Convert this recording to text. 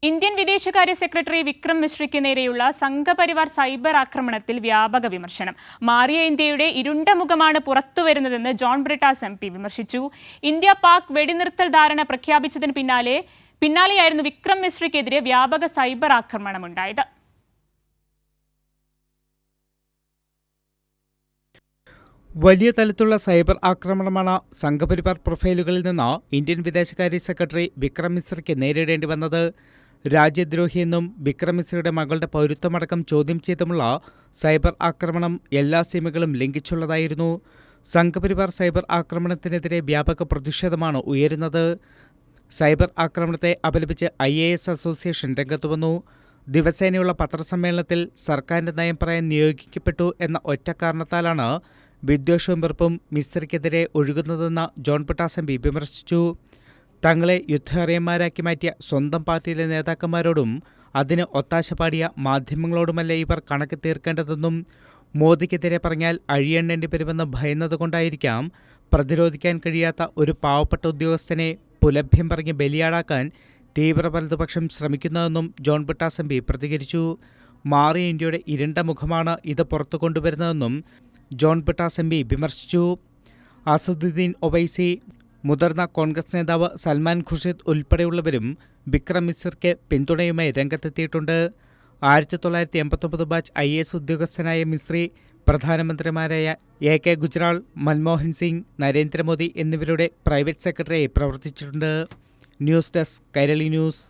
Indian വിദേശകാര്യ secretary Vikram മിശ്രയ്ക്ക് നേരെയുള്ള Sangh Parivar cyber ആക്രമണത്തിൽ വ്യാപക വിമർശനം. മാറിയ ഇന്ത്യയുടെ ഇരുണ്ട മുഖമാണ് പുറത്തുവരുന്നതെന്ന് ജോൺ ബ്രിട്ടാസ് MP വിമർശിച്ചു. ഇന്ത്യ പാക് വെടിനിർത്തൽ ധാരണ പ്രഖ്യാപിച്ചതിന് പിന്നാലെയായിരുന്നു വിക്രം മിശ്രയ്ക്കെതിരെ വ്യാപക സൈബർ ആക്രമണമുണ്ടായത്. വലിയ തലത്തിലുള്ള സൈബർ ആക്രമണമാണ് സംഘപരിവാർ പ്രൊഫൈലുകളിൽ നിന്ന് ഇന്ത്യൻ വിദേശകാര്യ സെക്രട്ടറി വിക്രം മിശ്രയ്ക്ക് നേരിടേണ്ടി വന്നത്. രാജ്യദ്രോഹിയെന്നും വിക്രം മിശ്രയുടെ മകളുടെ പൗരത്വമടക്കം ചോദ്യം ചെയ്തുമുള്ള സൈബർ ആക്രമണം എല്ലാ സീമകളും ലംഘിച്ചുള്ളതായിരുന്നു. സംഘപരിവാർ സൈബർ ആക്രമണത്തിനെതിരെ വ്യാപക പ്രതിഷേധമാണ് ഉയരുന്നത്. സൈബർ ആക്രമണത്തെ അപലപിച്ച് IAS അസോസിയേഷൻ രംഗത്തുവന്നു. ദിവസേനയുള്ള പത്രസമ്മേളനത്തിൽ സർക്കാരിന്റെ നയം പറയാൻ നിയോഗിക്കപ്പെട്ടു എന്ന ഒറ്റ കാരണത്താലാണ് വിദ്വേഷവും വെറുപ്പും മിശ്രയ്ക്കെതിരെ ഒഴുകുന്നതെന്ന് ജോൺ ബ്രിട്ടാസ് MP വിമർശിച്ചു. തങ്ങളെ യുദ്ധഹറിയന്മാരാക്കി മാറ്റിയ സ്വന്തം പാർട്ടിയിലെ നേതാക്കന്മാരോടും അതിന് ഒത്താശ പാടിയ മാധ്യമങ്ങളോടുമല്ല ഇവർ കണക്ക് തീർക്കേണ്ടതെന്നും മോദിക്കെതിരെ പറഞ്ഞാൽ അഴിയെണ്ണേണ്ടി വരുമെന്ന് ഭയന്നതുകൊണ്ടായിരിക്കാം പ്രതിരോധിക്കാൻ കഴിയാത്ത ഒരു പാവപ്പെട്ട ഉദ്യോഗസ്ഥനെ പുലഭ്യം പറഞ്ഞ് ബലിയാടാക്കാൻ തീവ്ര വലതുപക്ഷം ശ്രമിക്കുന്നതെന്നും ജോൺ ബ്രിട്ടാസ് MP പ്രതികരിച്ചു. മാറിയ ഇന്ത്യയുടെ ഇരുണ്ട മുഖമാണ് ഇത് പുറത്തു കൊണ്ടുവരുന്നതെന്നും ജോൺ ബ്രിട്ടാസ് MP വിമർശിച്ചു. അസദുദ്ദീൻ ഒവൈസി, മുതിർന്ന കോൺഗ്രസ് നേതാവ് സൽമാൻ ഖുർഷിദ് ഉൾപ്പെടെയുള്ളവരും വിക്രം മിശ്രയ്ക്ക് പിന്തുണയുമായി രംഗത്തെത്തിയിട്ടുണ്ട്. 1989 ബാച്ച് IAS ഉദ്യോഗസ്ഥനായ മിശ്രി പ്രധാനമന്ത്രിമാരായ AK ഗുജ്റാൾ, മൻമോഹൻ സിംഗ്, നരേന്ദ്രമോദി എന്നിവരുടെ പ്രൈവറ്റ് സെക്രട്ടറിയായി പ്രവർത്തിച്ചിട്ടുണ്ട്. News desk Kairali news.